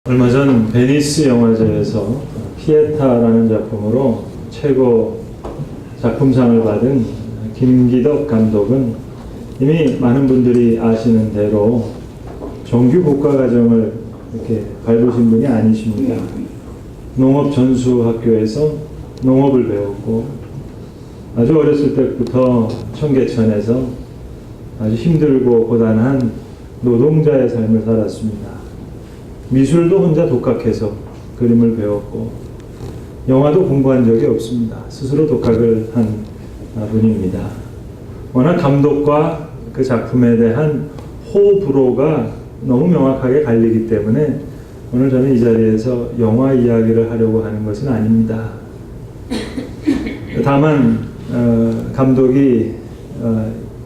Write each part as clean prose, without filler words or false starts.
얼마 전 베니스 영화제에서 피에타라는 작품으로 최고 작품상을 받은 김기덕 감독은 이미 많은 분들이 아시는 대로 정규 국가과정을 이렇게 밟으신 분이 아니십니다. 농업전수학교에서 농업을 배웠고 아주 어렸을 때부터 청계천에서 아주 힘들고 고단한 노동자의 삶을 살았습니다. 미술도 혼자 독학해서 그림을 배웠고 영화도 공부한 적이 없습니다. 스스로 독학을 한 분입니다. 워낙 감독과 그 작품에 대한 호불호가 너무 명확하게 갈리기 때문에 오늘 저는 이 자리에서 영화 이야기를 하려고 하는 것은 아닙니다. 다만 감독이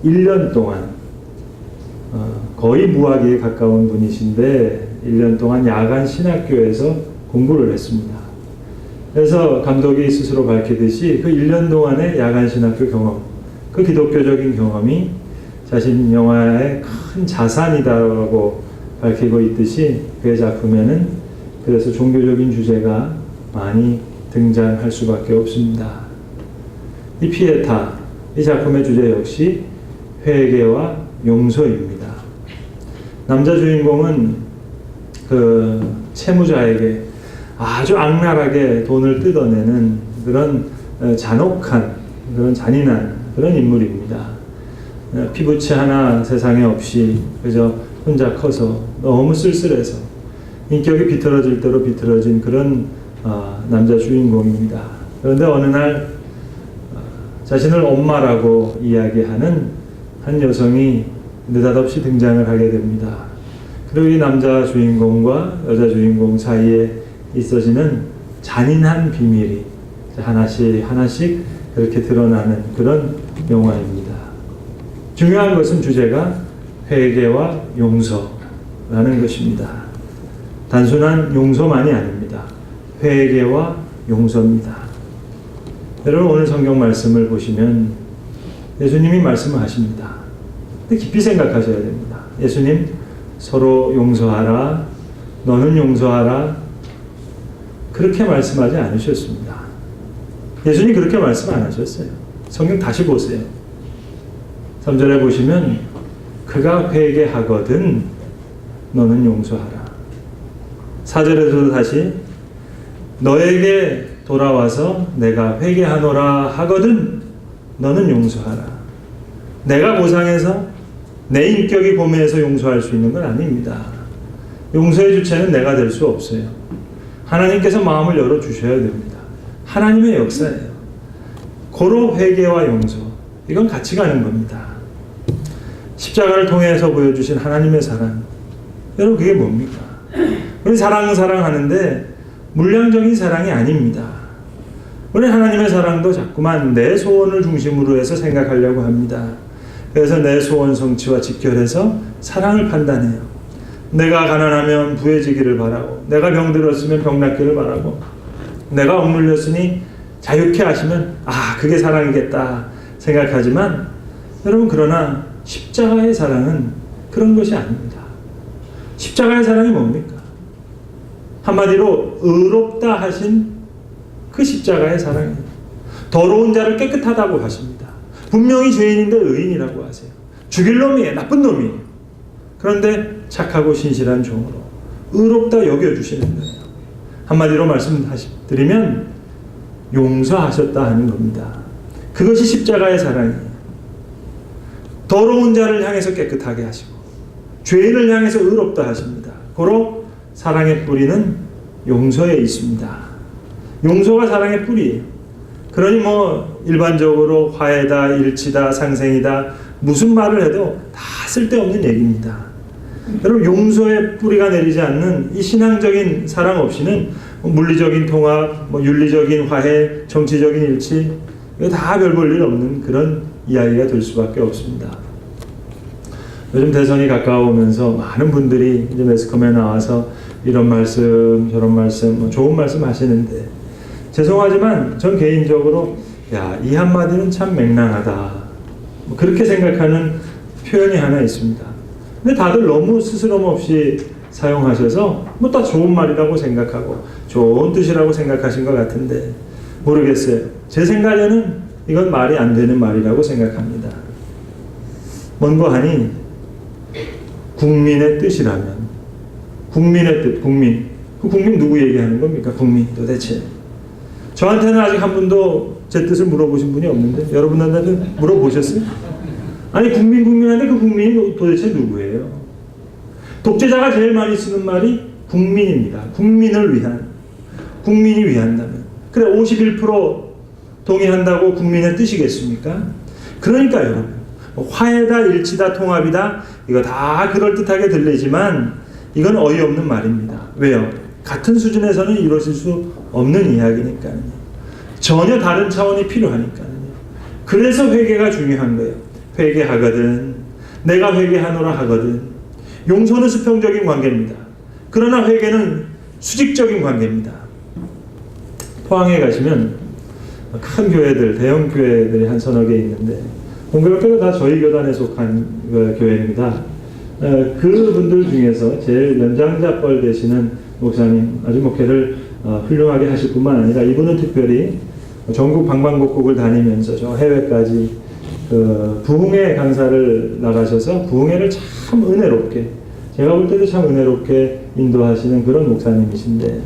1년 동안 거의 무학위에 가까운 분이신데 1년 동안 야간 신학교에서 공부를 했습니다. 그래서 감독이 스스로 밝히듯이 그 1년 동안의 야간 신학교 경험, 그 기독교적인 경험이 자신 영화의 큰 자산이다라고 밝히고 있듯이 그의 작품에는 그래서 종교적인 주제가 많이 등장할 수밖에 없습니다. 이 피에타, 이 작품의 주제 역시 회개와 용서입니다. 남자 주인공은 그 채무자에게 아주 악랄하게 돈을 뜯어내는 그런 잔혹한, 그런 잔인한 그런 인물입니다. 피부치 하나 세상에 없이 그저 혼자 커서 너무 쓸쓸해서 인격이 비틀어질 대로 비틀어진 그런 남자 주인공입니다. 그런데 어느 날 자신을 엄마라고 이야기하는 한 여성이 느닷없이 등장을 하게 됩니다. 그리고 이 남자 주인공과 여자 주인공 사이에 있어지는 잔인한 비밀이 하나씩 하나씩 그렇게 드러나는 그런 영화입니다. 중요한 것은 주제가 회개와 용서라는 것입니다. 단순한 용서만이 아닙니다. 회개와 용서입니다. 여러분 오늘 성경 말씀을 보시면 예수님이 말씀을 하십니다. 근데 깊이 생각하셔야 됩니다. 예수님 서로 용서하라, 너는 용서하라 그렇게 말씀하지 않으셨습니다. 예수님 그렇게 말씀 안 하셨어요. 성경 다시 보세요. 3절에 보시면 그가 회개하거든 너는 용서하라. 4절에서도 다시 너에게 돌아와서 내가 회개하노라 하거든 너는 용서하라. 내가 보상해서 내 인격이 고매해서 용서할 수 있는 건 아닙니다. 용서의 주체는 내가 될 수 없어요. 하나님께서 마음을 열어주셔야 됩니다. 하나님의 역사예요. 고로 회개와 용서, 이건 같이 가는 겁니다. 십자가를 통해서 보여주신 하나님의 사랑, 여러분 그게 뭡니까? 우리 사랑하는데 물량적인 사랑이 아닙니다. 우리 하나님의 사랑도 자꾸만 내 소원을 중심으로 해서 생각하려고 합니다. 그래서 내 소원 성취와 직결해서 사랑을 판단해요. 내가 가난하면 부해지기를 바라고, 내가 병들었으면 병 낫기를 바라고, 내가 억눌렸으니 자유케 하시면 그게 사랑이겠다 생각하지만 여러분 그러나 십자가의 사랑은 그런 것이 아닙니다. 십자가의 사랑이 뭡니까? 한마디로 의롭다 하신 그 십자가의 사랑이에요. 더러운 자를 깨끗하다고 하십니다. 분명히 죄인인데 의인이라고 하세요. 죽일 놈이에요. 나쁜 놈이에요. 그런데 착하고 신실한 종으로 의롭다 여겨주시는 거예요. 한마디로 말씀드리면 용서하셨다 하는 겁니다. 그것이 십자가의 사랑이에요. 더러운 자를 향해서 깨끗하게 하시고 죄인을 향해서 의롭다 하십니다. 고로 사랑의 뿌리는 용서에 있습니다. 용서가 사랑의 뿌리예요. 그러니 일반적으로 화해다, 일치다, 상생이다 무슨 말을 해도 다 쓸데없는 얘기입니다. 여러분 용서의 뿌리가 내리지 않는 이 신앙적인 사랑 없이는 물리적인 통합, 윤리적인 화해, 정치적인 일치 이거 다 별 볼 일 없는 그런 이야기가 될 수밖에 없습니다. 요즘 대선이 가까워오면서 많은 분들이 이제 매스컴에 나와서 이런 말씀 저런 말씀 좋은 말씀 하시는데 죄송하지만 전 개인적으로 이 한마디는 참 맹랑하다 그렇게 생각하는 표현이 하나 있습니다. 근데 다들 너무 스스럼 없이 사용하셔서 뭐 다 좋은 말이라고 생각하고 좋은 뜻이라고 생각하신 것 같은데 모르겠어요. 제 생각에는 이건 말이 안 되는 말이라고 생각합니다. 뭔고 하니 국민의 뜻이라면 국민의 뜻, 국민. 그 국민 누구 얘기하는 겁니까? 국민 도대체. 저한테는 아직 한 분도 제 뜻을 물어보신 분이 없는데 여러분한테는 물어보셨어요? 아니 국민한테 그 국민이 도대체 누구예요? 독재자가 제일 많이 쓰는 말이 국민입니다. 국민을 위한. 국민이 위한다면. 그래 51% 동의한다고 국민의 뜻이겠습니까? 그러니까 여러분 화해다 일치다 통합이다 이거 다 그럴듯하게 들리지만 이건 어이없는 말입니다. 왜요? 같은 수준에서는 이루어질 수 없는 이야기니까요. 전혀 다른 차원이 필요하니까요. 그래서 회개가 중요한 거예요. 회개하거든 내가 회개하노라 하거든. 용서는 수평적인 관계입니다. 그러나 회개는 수직적인 관계입니다. 포항에 가시면 큰 교회들, 대형 교회들이 한 서너 개 있는데 공교롭게도 다 저희 교단에 속한 교회입니다. 그분들 중에서 제일 연장자뻘 되시는 목사님, 아주 목회를 훌륭하게 하실 뿐만 아니라 이분은 특별히 전국 방방곡곡을 다니면서 저 해외까지 부흥회 강사를 나가셔서 부흥회를 참 은혜롭게, 제가 볼 때도 참 은혜롭게 인도하시는 그런 목사님이신데,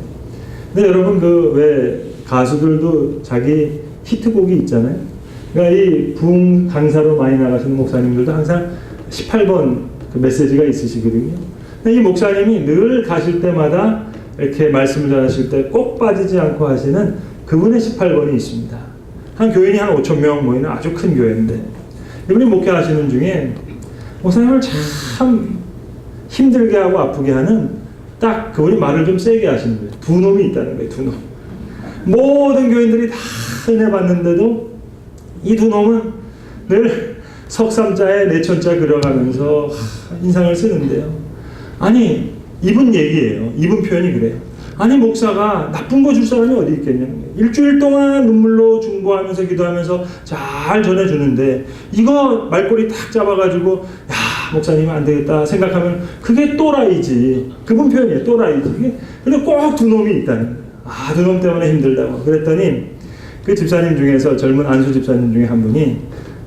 근데 여러분 왜 가수들도 자기 히트곡이 있잖아요. 그러니까 이 부흥 강사로 많이 나가시는 목사님들도 항상 18번 그 메시지가 있으시거든요. 근데 이 목사님이 늘 가실 때마다 이렇게 말씀을 전하실 때 꼭 빠지지 않고 하시는 그분의 18번이 있습니다. 한 교인이 한 5,000명 모이는 아주 큰 교회인데 이분이 목회하시는 중에 목사님을 참 힘들게 하고 아프게 하는 딱 그분이 말을 좀 세게 하시는 거예요. 두 놈이 있다는 거예요. 두 놈. 모든 교인들이 다 은혜 받는데도 이 두 놈은 늘 석삼자에 내천자 그려가면서 인상을 쓰는데요. 아니 이분 얘기예요. 이분 표현이 그래요. 아니 목사가 나쁜 거 줄 사람이 어디 있겠냐는 거예요. 일주일 동안 눈물로 중보하면서 기도하면서 잘 전해주는데 이거 말꼬리 탁 잡아가지고 야 목사님 안 되겠다 생각하면 그게 또라이지. 그분 표현이에요. 또라이지. 근데 꼭 두 놈이 있다는 거예요. 두 놈 때문에 힘들다고. 그랬더니 그 집사님 중에서 젊은 안수 집사님 중에 한 분이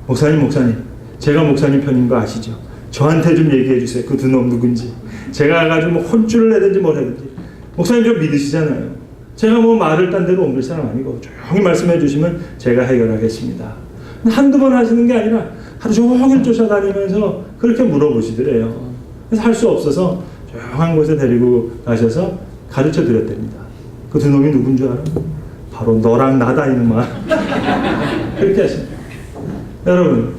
목사님 제가 목사님 편인 거 아시죠? 저한테 좀 얘기해 주세요. 그 두 놈 누군지. 제가 가지고 뭐 혼쭐을 내든지 뭘 하든지. 목사님 좀 믿으시잖아요. 제가 뭐 말을 딴 데로 옮길 사람 아니고 조용히 말씀해 주시면 제가 해결하겠습니다. 한두 번 하시는 게 아니라 하루 종일 쫓아다니면서 그렇게 물어보시더래요. 그래서 할 수 없어서 조용한 곳에 데리고 가셔서 가르쳐 드렸답니다. 그 두 놈이 누군 줄 알아? 바로 너랑 나다 이놈아. 그렇게 하십니다. 여러분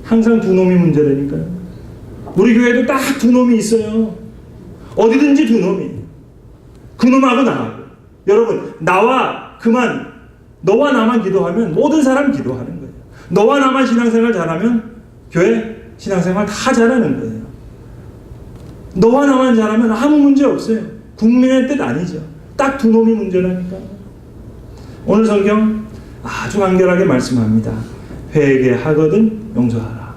항상 두 놈이 문제라니까요. 우리 교회도 딱 두 놈이 있어요. 어디든지 두 놈이. 그놈하고 나하고. 여러분 나와 그만 너와 나만 기도하면 모든 사람 기도하는 거예요. 너와 나만 신앙생활 잘하면 교회 신앙생활 다 잘하는 거예요. 너와 나만 잘하면 아무 문제 없어요. 국민의 뜻 아니죠. 딱 두 놈이 문제라니까. 오늘 성경 아주 간결하게 말씀합니다. 회개하거든 용서하라.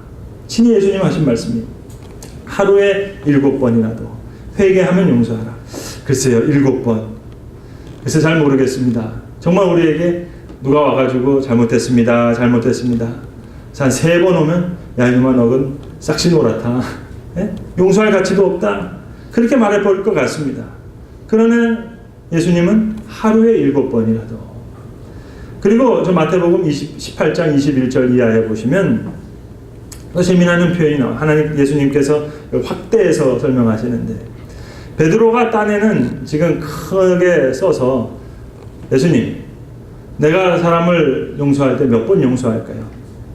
친히 예수님 하신 말씀이에요. 하루에 7번이라도 회개하면 용서하라. 글쎄요 7번. 그래서 잘 모르겠습니다. 정말 우리에게 누가 와가지고 잘못했습니다. 한 3번 오면 야 이놈아 너는 싹시 놀았다. 용서할 가치도 없다. 그렇게 말해버릴 것 같습니다. 그러나 예수님은 하루에 7번이라도. 그리고 저 마태복음 18장 21절 이하에 보시면 또 재미나는 표현이 나와요. 하나님 예수님께서 확대해서 설명하시는데 베드로가 딴에는 지금 크게 써서 예수님 내가 사람을 용서할 때 몇 번 용서할까요?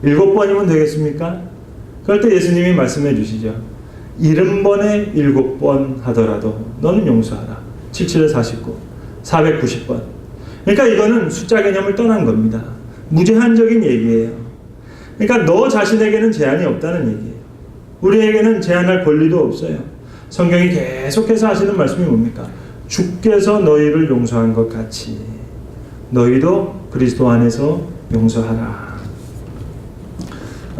7번이면 되겠습니까? 그럴 때 예수님이 말씀해 주시죠. 70번에 7번 하더라도 너는 용서하라. 77에 49, 490번. 그러니까 이거는 숫자 개념을 떠난 겁니다. 무제한적인 얘기예요. 그러니까 너 자신에게는 제한이 없다는 얘기예요. 우리에게는 제한할 권리도 없어요. 성경이 계속해서 하시는 말씀이 뭡니까? 주께서 너희를 용서한 것 같이 너희도 그리스도 안에서 용서하라.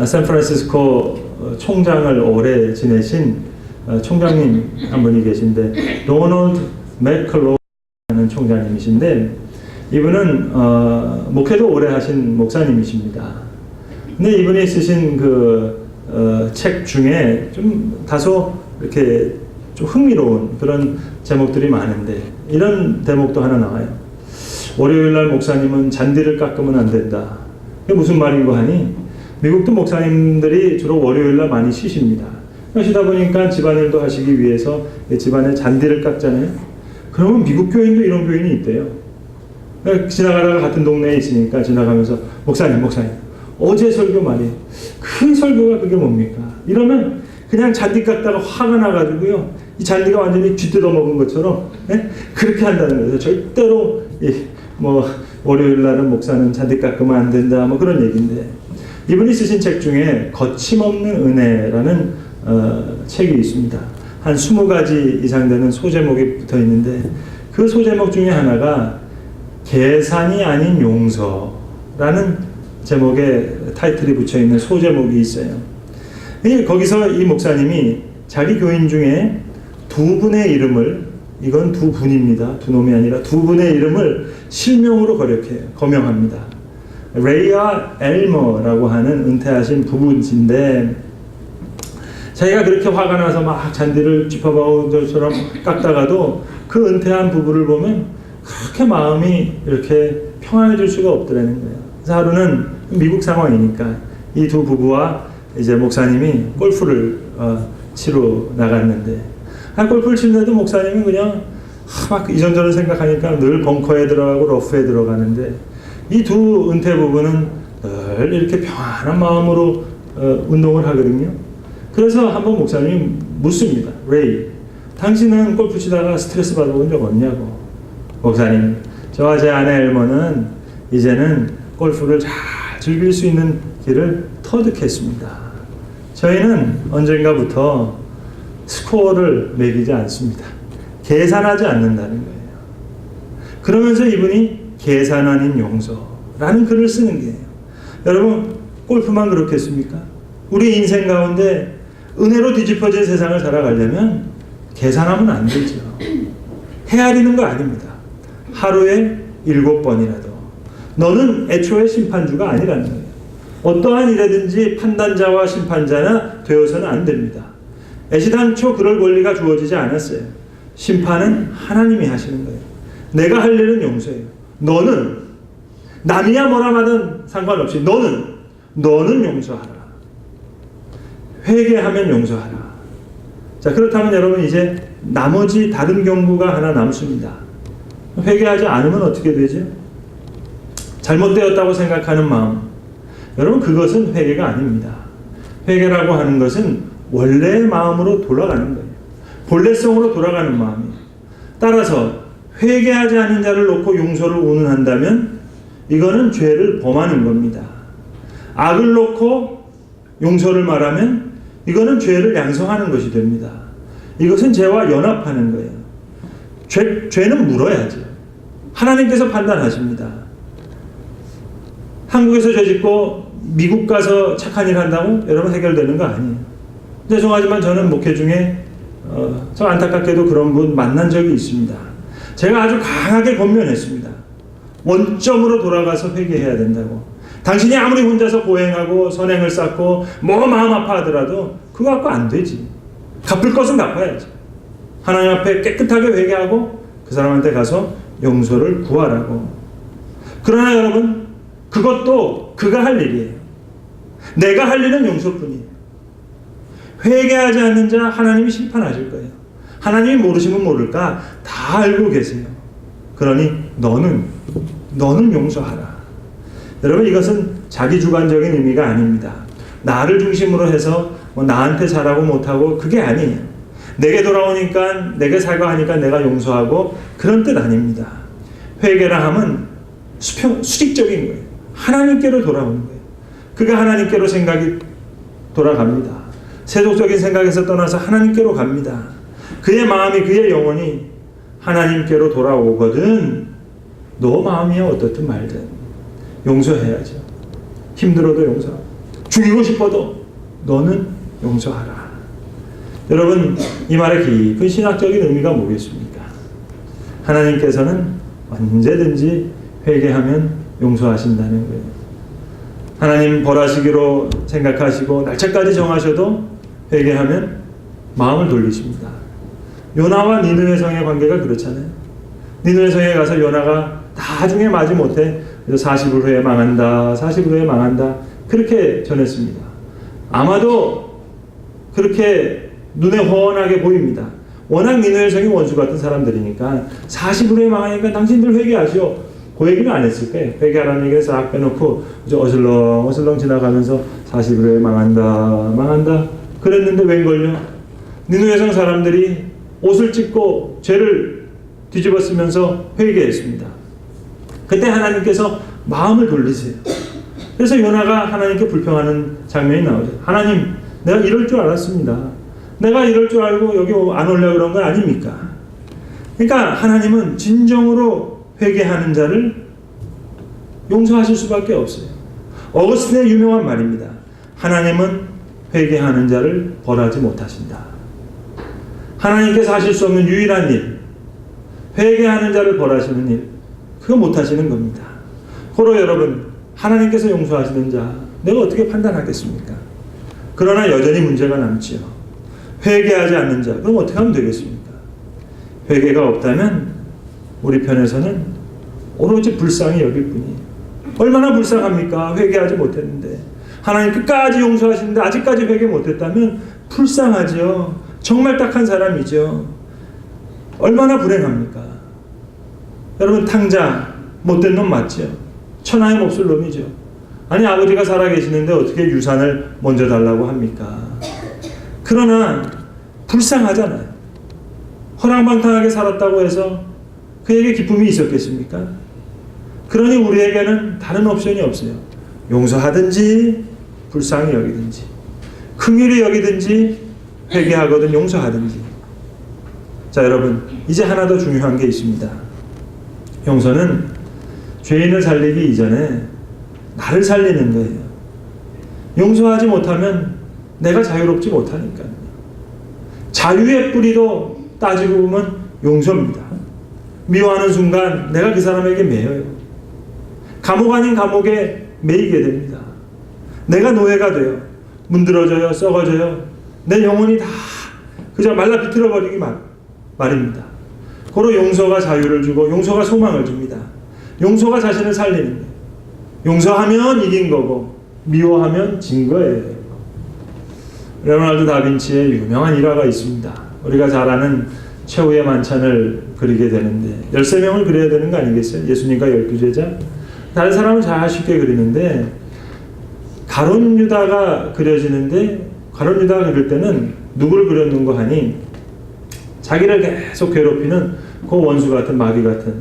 샌프란시스코 총장을 오래 지내신 총장님 한 분이 계신데 로널드 맥클로라는 총장님이신데 이분은 목회도 오래 하신 목사님이십니다. 근데 이분이 쓰신 책 중에 좀 다소 이렇게 좀 흥미로운 그런 제목들이 많은데 이런 대목도 하나 나와요. 월요일날 목사님은 잔디를 깎으면 안 된다. 그게 무슨 말인고 하니 미국도 목사님들이 주로 월요일날 많이 쉬십니다. 쉬다 보니까 집안일도 하시기 위해서 집안에 잔디를 깎잖아요. 그러면 미국 교인도 이런 교인이 있대요. 지나가다가 같은 동네에 있으니까 지나가면서 목사님 어제 설교 말이에요. 그 설교가 그게 뭡니까? 이러면 그냥 잔디 깎다가 화가 나가지고요. 이 잔디가 완전히 쥐뜯어 먹은 것처럼 그렇게 한다는 거죠. 절대로 월요일 날은 목사는 잔디 깎으면 안 된다 그런 얘기인데 이분이 쓰신 책 중에 거침없는 은혜라는 책이 있습니다. 한 20가지 이상 되는 소제목이 붙어 있는데 그 소제목 중에 하나가 계산이 아닌 용서라는 제목의 타이틀이 붙여 있는 소제목이 있어요. 거기서 이 목사님이 자기 교인 중에 두 분의 이름을, 이건 두 분입니다. 두 놈이 아니라 두 분의 이름을 실명으로 거명합니다. 레이와 엘머라고 하는 은퇴하신 부부인데 자기가 그렇게 화가 나서 막 잔디를 쥐파바우처럼 깎다가도 그 은퇴한 부부를 보면 그렇게 마음이 이렇게 평안해질 수가 없더라는 거예요. 그래서 하루는 미국 상황이니까 이 두 부부와 이제 목사님이 골프를 치러 나갔는데 골프를 치는데도 목사님은 그냥 막 이전저전 생각하니까 늘 벙커에 들어가고 러프에 들어가는데 이 두 은퇴 부부는 늘 이렇게 평안한 마음으로 운동을 하거든요. 그래서 한번 목사님이 묻습니다. 레이, 당신은 골프 치다가 스트레스 받아본 적 없냐고. 목사님, 저와 제 아내 엘머는 이제는 골프를 잘 즐길 수 있는 길을 터득했습니다. 저희는 언젠가부터 스코어를 매기지 않습니다. 계산하지 않는다는 거예요. 그러면서 이분이 계산 아닌 용서라는 글을 쓰는 거예요. 여러분, 골프만 그렇겠습니까? 우리 인생 가운데 은혜로 뒤집어진 세상을 살아가려면 계산하면 안 되죠. 헤아리는 거 아닙니다. 하루에 7번이라도 너는 애초에 심판주가 아니라는 거예요. 어떠한 일에든지 판단자와 심판자나 되어서는 안 됩니다. 애시당초 그럴 권리가 주어지지 않았어요. 심판은 하나님이 하시는 거예요. 내가 할 일은 용서예요. 너는 남이야 뭐라 하든 상관없이 너는 용서하라. 회개하면 용서하라. 자, 그렇다면 여러분 이제 나머지 다른 경구가 하나 남습니다. 회개하지 않으면 어떻게 되죠? 잘못되었다고 생각하는 마음. 여러분 그것은 회개가 아닙니다. 회개라고 하는 것은 원래의 마음으로 돌아가는 거예요. 본래성으로 돌아가는 마음이에요. 따라서 회개하지 않은 자를 놓고 용서를 운운한다면 이거는 죄를 범하는 겁니다. 악을 놓고 용서를 말하면 이거는 죄를 양성하는 것이 됩니다. 이것은 죄와 연합하는 거예요. 죄는 물어야죠. 하나님께서 판단하십니다. 한국에서 죄 짓고 미국 가서 착한 일 한다고 여러분 해결되는 거 아니에요. 죄송하지만 저는 목회 중에 저 안타깝게도 그런 분 만난 적이 있습니다. 제가 아주 강하게 권면했습니다. 원점으로 돌아가서 회개해야 된다고. 당신이 아무리 혼자서 고행하고 선행을 쌓고 마음 아파하더라도 그거 갖고 안 되지. 갚을 것은 갚아야지. 하나님 앞에 깨끗하게 회개하고 그 사람한테 가서 용서를 구하라고. 그러나 여러분 그것도 그가 할 일이에요. 내가 할 일은 용서뿐이에요. 회개하지 않는 자 하나님이 심판하실 거예요. 하나님이 모르시면 모를까 다 알고 계세요. 그러니 너는 용서하라. 여러분 이것은 자기주관적인 의미가 아닙니다. 나를 중심으로 해서 나한테 잘하고 못하고 그게 아니에요. 내게 돌아오니까 내게 사과하니까 내가 용서하고 그런 뜻 아닙니다. 회개라 함은 수직적인 거예요. 하나님께로 돌아오는 거예요. 그가 하나님께로 생각이 돌아갑니다. 세속적인 생각에서 떠나서 하나님께로 갑니다. 그의 마음이 그의 영혼이 하나님께로 돌아오거든 너 마음이 어떻든 말든 용서해야죠. 힘들어도 용서하고 죽이고 싶어도 너는 용서하라. 여러분, 이 말의 깊은 신학적인 의미가 뭐겠습니까? 하나님께서는 언제든지 회개하면 용서하신다는 거예요. 하나님 벌하시기로 생각하시고 날짜까지 정하셔도 회개하면 마음을 돌리십니다. 요나와 니느웨 성의 관계가 그렇잖아요. 니느웨 성에 가서 요나가 나중에 마지 못해 40일 후에 망한다, 40일 후에 망한다, 그렇게 전했습니다. 아마도 그렇게 눈에 훤하게 보입니다. 워낙 니느웨 성이 원수 같은 사람들이니까 40일 후에 망하니까 당신들 회개하시오, 그 얘기는 안 했을 거예요. 회개하라는 얘기를 싹 빼놓고 어슬렁 지나가면서 40일 후에 망한다 그랬는데 웬걸요? 니느웨 성 사람들이 옷을 찢고 죄를 뒤집어 쓰면서 회개했습니다. 그때 하나님께서 마음을 돌리세요. 그래서 요나가 하나님께 불평하는 장면이 나오죠. 하나님, 내가 이럴 줄 알았습니다. 내가 이럴 줄 알고 여기 안 오려고 그런 건 아닙니까? 그러니까 하나님은 진정으로 회개하는 자를 용서하실 수밖에 없어요. 어거스틴의 유명한 말입니다. 하나님은 회개하는 자를 벌하지 못하신다. 하나님께서 하실 수 없는 유일한 일, 회개하는 자를 벌하시는 일, 그거 못하시는 겁니다. 고로 여러분, 하나님께서 용서하시는 자, 내가 어떻게 판단하겠습니까? 그러나 여전히 문제가 남지요. 회개하지 않는 자, 그럼 어떻게 하면 되겠습니까? 회개가 없다면 우리 편에서는 오로지 불쌍히 여길 뿐이에요. 얼마나 불쌍합니까? 회개하지 못했는데. 하나님 끝까지 용서하시는데 아직까지 회개 못했다면 불쌍하죠. 정말 딱한 사람이죠. 얼마나 불행합니까? 여러분, 탕자 못된 놈 맞죠? 천하에 몹쓸 놈이죠. 아니, 아버지가 살아계시는데 어떻게 유산을 먼저 달라고 합니까? 그러나 불쌍하잖아요. 허랑방탕하게 살았다고 해서 그에게 기쁨이 있었겠습니까? 그러니 우리에게는 다른 옵션이 없어요. 용서하든지 불쌍히 여기든지, 긍휼히 여기든지, 회개하거든 용서하든지. 자, 여러분, 이제 하나 더 중요한 게 있습니다. 용서는 죄인을 살리기 이전에 나를 살리는 거예요. 용서하지 못하면 내가 자유롭지 못하니까요. 자유의 뿌리도 따지고 보면 용서입니다. 미워하는 순간 내가 그 사람에게 매여요. 감옥 아닌 감옥에 매이게 됩니다. 내가 노예가 돼요. 문드러져요. 썩어져요. 내 영혼이 다 그저 말라 비틀어버리기 말입니다. 고로 용서가 자유를 주고 용서가 소망을 줍니다. 용서가 자신을 살리는 거예요. 용서하면 이긴 거고 미워하면 진 거예요. 레오나르도 다빈치의 유명한 일화가 있습니다. 우리가 잘 아는 최후의 만찬을 그리게 되는데 13명을 그려야 되는 거 아니겠어요? 예수님과 12제자. 다른 사람은 잘 쉽게 그리는데 가룟 유다가 그려지는데, 가룟 유다가 그릴 때는 누구를 그렸는고 하니 자기를 계속 괴롭히는 그 원수 같은 마귀 같은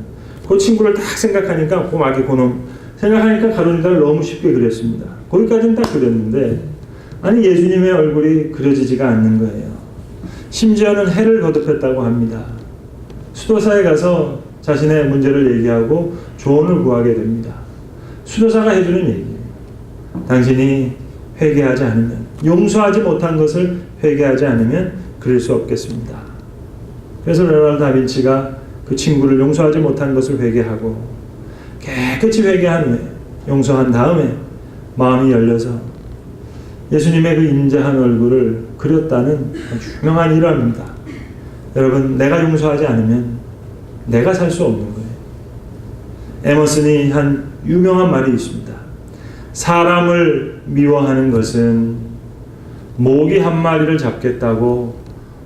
그 친구를 딱 생각하니까, 그 마귀 그놈 생각하니까 가룟 유다를 너무 쉽게 그렸습니다. 거기까지는 딱 그렸는데, 아니 예수님의 얼굴이 그려지지가 않는 거예요. 심지어는 해를 거듭했다고 합니다. 수도사에 가서 자신의 문제를 얘기하고 조언을 구하게 됩니다. 수도사가 해주는 얘기예요. 당신이 회개하지 않으면, 용서하지 못한 것을 회개하지 않으면 그럴 수 없겠습니다. 그래서 레오나르도 다빈치가 그 친구를 용서하지 못한 것을 회개하고 깨끗이 회개한 후에, 용서한 다음에 마음이 열려서 예수님의 그 인자한 얼굴을 그렸다는 유명한 일화입니다. 여러분, 내가 용서하지 않으면 내가 살 수 없는 거예요. 에머슨이 한 유명한 말이 있습니다. 사람을 미워하는 것은 모기 한 마리를 잡겠다고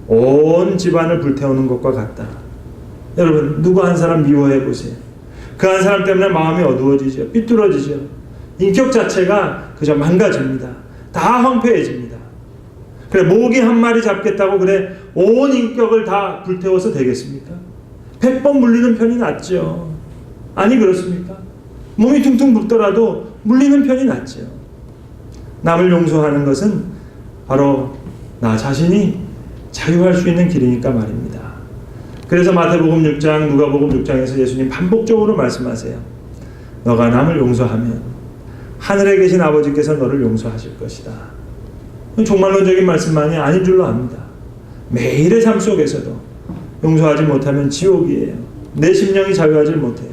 온 집안을 불태우는 것과 같다. 여러분, 누구 한 사람 미워해 보세요. 그 한 사람 때문에 마음이 어두워지죠. 삐뚤어지죠. 인격 자체가 그저 망가집니다. 다 황폐해집니다. 그래, 모기 한 마리 잡겠다고 그래 온 인격을 다 불태워서 되겠습니까? 100번 물리는 편이 낫죠. 아니 그렇습니까? 몸이 퉁퉁 붓더라도 물리는 편이 낫죠. 남을 용서하는 것은 바로 나 자신이 자유할 수 있는 길이니까 말입니다. 그래서 마태복음 6장, 누가복음 6장에서 예수님 반복적으로 말씀하세요. 너가 남을 용서하면 하늘에 계신 아버지께서 너를 용서하실 것이다. 종말론적인 말씀만이 아닌 줄로 압니다. 매일의 삶 속에서도 용서하지 못하면 지옥이에요. 내 심령이 자유하지 못해요.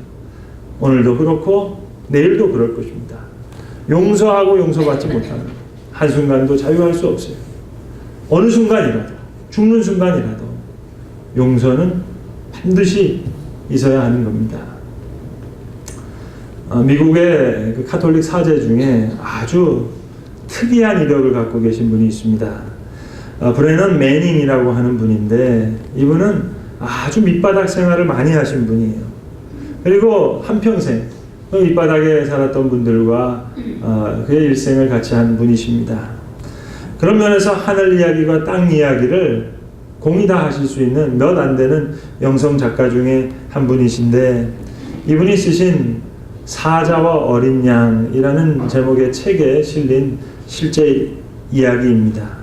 오늘도 그렇고 내일도 그럴 것입니다. 용서하고 용서받지 못하면 한순간도 자유할 수 없어요. 어느 순간이라도, 죽는 순간이라도 용서는 반드시 있어야 하는 겁니다. 미국의 그 카톨릭 사제 중에 아주 특이한 이력을 갖고 계신 분이 있습니다. 브레넌 매닝이라고 하는 분인데, 이분은 아주 밑바닥 생활을 많이 하신 분이에요. 그리고 한평생 그 밑바닥에 살았던 분들과 그의 일생을 같이 한 분이십니다. 그런 면에서 하늘 이야기와 땅 이야기를 공이 다 하실 수 있는 몇 안 되는 영성 작가 중에 한 분이신데, 이분이 쓰신 사자와 어린 양이라는 제목의 책에 실린 실제 이야기입니다.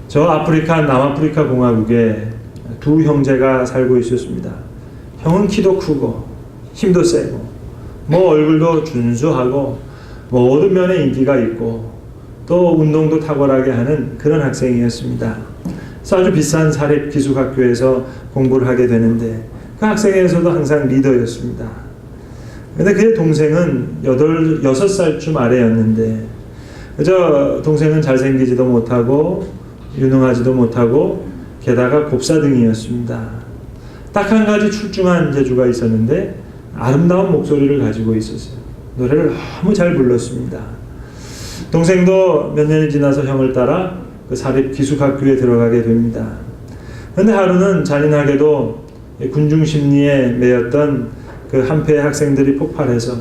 저 아프리카 남아프리카 공화국에 두 형제가 살고 있었습니다. 형은 키도 크고 힘도 세고 뭐 얼굴도 준수하고 모든 면에 인기가 있고 또 운동도 탁월하게 하는 그런 학생이었습니다. 그래서 아주 비싼 사립 기숙학교에서 공부를 하게 되는데, 그 학생에서도 항상 리더였습니다. 근데 그의 동생은 6살쯤 아래였는데, 그저 동생은 잘생기지도 못하고 유능하지도 못하고 게다가 곱사등이었습니다. 딱 한 가지 출중한 재주가 있었는데 아름다운 목소리를 가지고 있었어요. 노래를 너무 잘 불렀습니다. 동생도 몇 년이 지나서 형을 따라 그 사립 기숙학교에 들어가게 됩니다. 그런데 하루는 잔인하게도 군중심리에 매였던 그 한패의 학생들이 폭발해서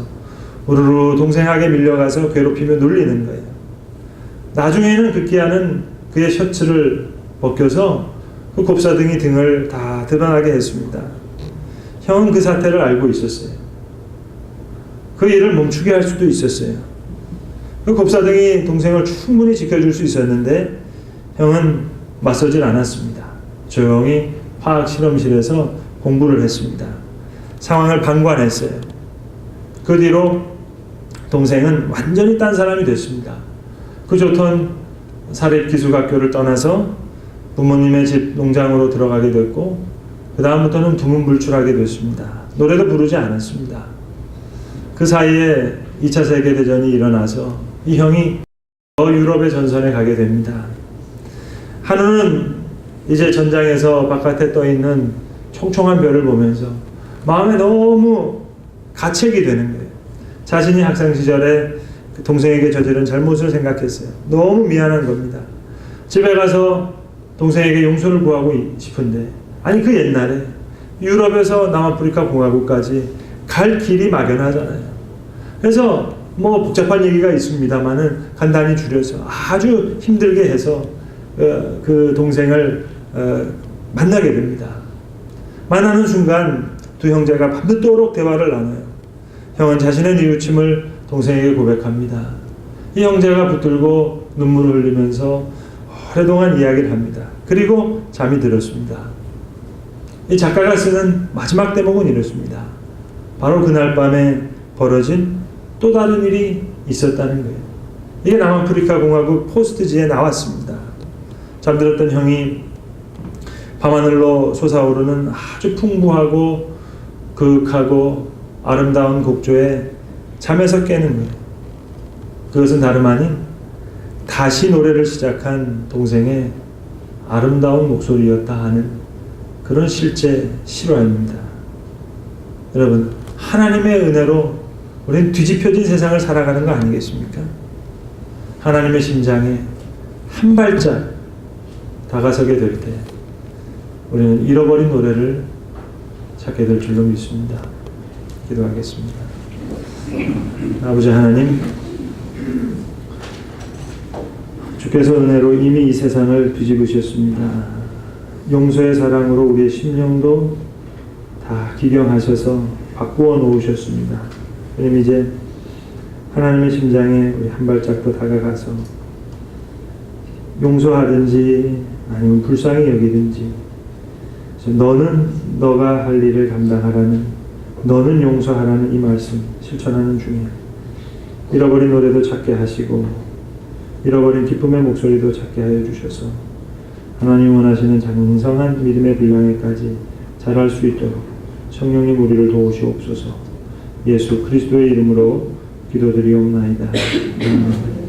우르르 동생에게 밀려가서 괴롭히며 놀리는 거예요. 나중에는 급기야는 그의 셔츠를 벗겨서 그 곱사등이 등을 다 드러나게 했습니다. 형은 그 사태를 알고 있었어요. 그 일을 멈추게 할 수도 있었어요. 그 곱사등이 동생을 충분히 지켜줄 수 있었는데 형은 맞서질 않았습니다. 조용히 화학 실험실에서 공부를 했습니다. 상황을 방관했어요. 그 뒤로 동생은 완전히 딴 사람이 됐습니다. 그 좋던 사립기숙학교를 떠나서 부모님의 집 농장으로 들어가게 됐고, 그 다음부터는 두문불출하게 됐습니다. 노래도 부르지 않았습니다. 그 사이에 2차 세계대전이 일어나서 이 형이 유럽의 전선에 가게 됩니다. 한우는 이제 전장에서 바깥에 떠있는 총총한 별을 보면서 마음에 너무 가책이 되는 거예요. 자신이 학생 시절에 동생에게 저지른 잘못을 생각했어요. 너무 미안한 겁니다. 집에 가서 동생에게 용서를 구하고 싶은데, 아니 그 옛날에 유럽에서 남아프리카 공화국까지 갈 길이 막연하잖아요. 그래서 뭐 복잡한 얘기가 있습니다만은 간단히 줄여서 아주 힘들게 해서 그 동생을 만나게 됩니다. 만나는 순간 두 형제가 밤늦도록 대화를 나눠요. 형은 자신의 뉘우침을 동생에게 고백합니다. 이 형제가 붙들고 눈물을 흘리면서 오랫동안 이야기를 합니다. 그리고 잠이 들었습니다. 이 작가가 쓰는 마지막 대목은 이렇습니다. 바로 그날 밤에 벌어진 또 다른 일이 있었다는 거예요. 이게 남아프리카 공화국 포스트지에 나왔습니다. 잠들었던 형이 밤하늘로 솟아오르는 아주 풍부하고 그윽하고 아름다운 곡조에 잠에서 깨는 거예요. 그것은 다름 아닌 다시 노래를 시작한 동생의 아름다운 목소리였다 하는 그런 실제 실화입니다. 여러분, 하나님의 은혜로 우리는 뒤집혀진 세상을 살아가는 거 아니겠습니까? 하나님의 심장에 한 발짝 다가서게 될 때 우리는 잃어버린 노래를 찾게 될 줄로 믿습니다. 기도하겠습니다. 아버지 하나님, 주께서 은혜로 이미 이 세상을 뒤집으셨습니다. 용서의 사랑으로 우리의 심령도 다 기경하셔서 바꾸어 놓으셨습니다. 그럼 이제 하나님의 심장에 우리 한 발짝 더 다가가서 용서하든지 아니면 불쌍히 여기든지, 너는 너가 할 일을 감당하라는, 너는 용서하라는 이 말씀 실천하는 중에 잃어버린 노래도 찾게 하시고 잃어버린 기쁨의 목소리도 찾게 하여 주셔서 하나님 원하시는 장성한 믿음의 분량에까지 자랄 수 있도록 성령님 우리를 도우시옵소서. 예수 그리스도의 이름으로 기도드리옵나이다. 아멘.